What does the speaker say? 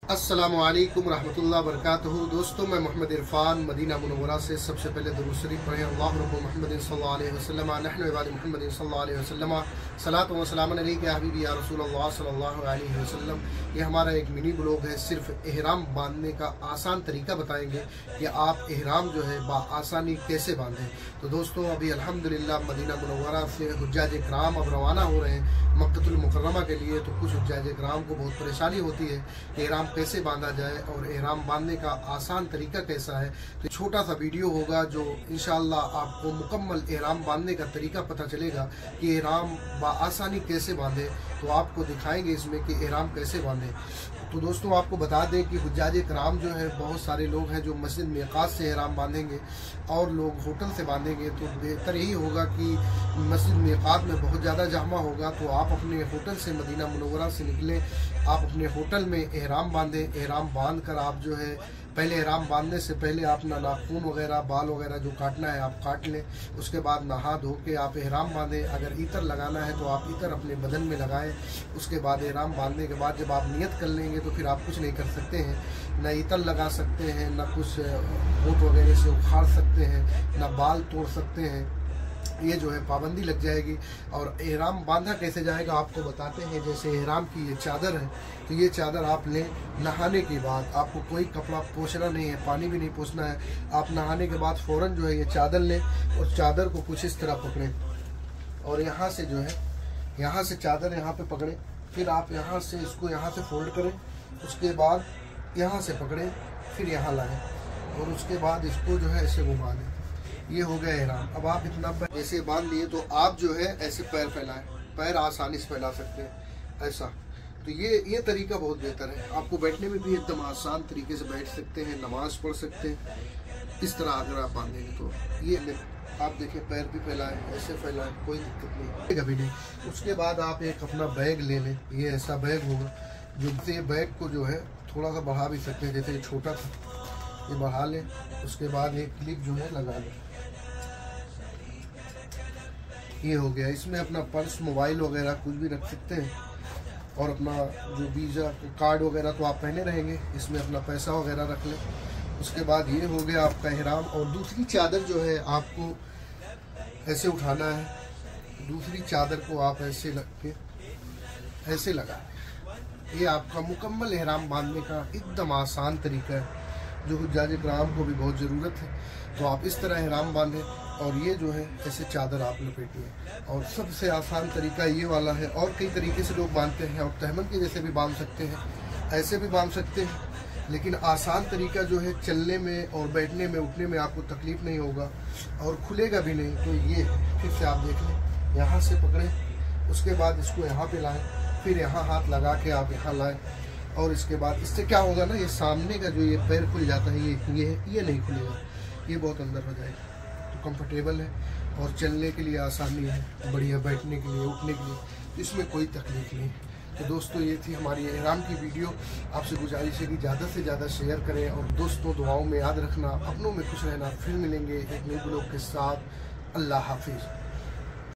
अस्सलामु अलैकुम रहमतुल्लाहि व बरकातुहू। दोस्तों, मैं मोहम्मद इरफान मदीना मुनव्वरा से सबसे पहले दुरूद शरीफ पढ़ें अल्लाह रब्बु मुहम्मदिन सल्लल्लाहु अलैहि वसल्लम नहनु इबादु मुहम्मदिन सल्लल्लाहु अलैहि वसल्लम सलातु व सलाम अलैका या हबीबी या रसूलल्लाह सल्लल्लाहु अलैहि वसल्लम। ये हमारा एक मिनी ब्लॉग है। सिर्फ एहराम बांधने का आसान तरीका बताएंगे कि आप एहराम जो है आसानी कैसे बांधें। तो दोस्तों, अभी अल्हम्दुलिल्लाह मदीना मुनव्वरा से हुज्जाज इकराम अब रवाना हो रहे हैं मक्कतुल मुकर्रमा के लिए। तो कुछ हुज्जाज इकराम को बहुत परेशानी होती है कि एहराम कैसे बांधा जाए और एहराम बांधने का आसान तरीका कैसा है। तो छोटा सा वीडियो होगा जो इंशाअल्लाह आपको मुकम्मल एहराम बांधने का तरीका पता चलेगा कि एहराम आसानी कैसे बांधे। तो आपको दिखाएंगे इसमें कि एहराम कैसे बांधे। तो दोस्तों, आपको बता दें कि हुज्जाज इकराम जो है बहुत सारे लोग हैं जो मस्जिद मिक़ात से एहराम बांधेंगे और लोग होटल से बांधेंगे। तो बेहतर यही होगा कि मस्जिद मिक़ात में बहुत ज़्यादा जमा होगा तो आप अपने होटल से मदीना मुनव्वरा से निकलें, आप अपने होटल में एहराम बांधें। एहराम बांध कर आप जो है पहले एहराम बांधने से पहले अपना नाखून वगैरह बाल वगैरह जो काटना है आप काट लें। उसके बाद नहा धो के आप एहराम बांधें। अगर इतर लगाना है तो आप इतर अपने बदन में लगाएं। उसके बाद एहराम बांधने के बाद जब आप नियत कर लेंगे तो फिर आप कुछ नहीं कर सकते हैं, न इतर लगा सकते हैं, न कुछ होठ वगैरह से उखाड़ सकते हैं, न बाल तोड़ सकते हैं। ये जो है पाबंदी लग जाएगी। और एहराम बांधा कैसे जाएगा आपको बताते हैं। जैसे एहराम की ये चादर है तो ये चादर आप लें। नहाने के बाद आपको कोई कपड़ा पोंछना नहीं है, पानी भी नहीं पोंछना है। आप नहाने के बाद फ़ौरन जो है ये चादर लें और चादर को कुछ इस तरह पकड़ें और यहाँ से जो है यहाँ से चादर यहाँ पे पकड़ें। फिर आप यहाँ से इसको यहाँ से फोल्ड करें। उसके बाद यहाँ से पकड़ें, फिर यहाँ लाएँ और उसके बाद इसको जो है ऐसे घुमा दें। ये हो गया एहराम। अब आप इतना जैसे बांध लिए तो आप जो है ऐसे पैर फैलाएं, पैर आसानी से फैला सकते हैं ऐसा। तो ये तरीका बहुत बेहतर है। आपको बैठने में भी एकदम आसान तरीके से बैठ सकते हैं, नमाज पढ़ सकते हैं। इस तरह अगर आप बांधेंगे तो ये आप देखें पैर भी फैलाएं, ऐसे फैलाएं, कोई दिक्कत नहीं, कभी नहीं। उसके बाद आप एक अपना बैग ले लें। ये ऐसा बैग होगा जो ये बैग को जो है थोड़ा सा बढ़ा भी सकते हैं। जैसे ये छोटा था, ये बढ़ा लें। उसके बाद एक क्लिप जो है लगा लें। ये हो गया। इसमें अपना पर्स, मोबाइल वगैरह कुछ भी रख सकते हैं और अपना जो वीज़ा कार्ड वगैरह तो आप पहने रहेंगे, इसमें अपना पैसा वगैरह रख लें। उसके बाद ये हो गया आपका एहराम। और दूसरी चादर जो है आपको ऐसे उठाना है। दूसरी चादर को आप ऐसे लग के ऐसे लगाएं। ये आपका मुकम्मल एहराम बांधने का एकदम आसान तरीका है जो हुज्जाज इकराम को भी बहुत ज़रूरत है। तो आप इस तरह एहराम बांधें और ये जो है ऐसे चादर आप लपेटिए। और सबसे आसान तरीका ये वाला है। और कई तरीके से लोग बांधते हैं और तहमन के जैसे भी बांध सकते हैं, ऐसे भी बांध सकते हैं। लेकिन आसान तरीका जो है चलने में और बैठने में उठने में आपको तकलीफ़ नहीं होगा और खुलेगा भी नहीं। तो ये फिर से आप देख लें, यहाँ से पकड़ें, उसके बाद इसको यहाँ पे लाएं, फिर यहाँ हाथ लगा के आप यहाँ लाएं। और इसके बाद इससे क्या होगा ना, ये सामने का जो ये पैर खुल जाता है ये नहीं खुलेगा, ये बहुत अंदर हो जाएगा। तो कंफर्टेबल है और चलने के लिए आसानी है, बढ़िया बैठने के लिए, उठने के लिए इसमें कोई तकलीफ नहीं। तो दोस्तों, ये थी हमारी एहराम की वीडियो। आपसे गुजारिश है कि ज़्यादा से ज़्यादा शेयर करें और दोस्तों दुआओं में याद रखना, अपनों में खुश रहना। फिर मिलेंगे एक नए ब्लॉग के साथ। अल्लाह हाफिज़।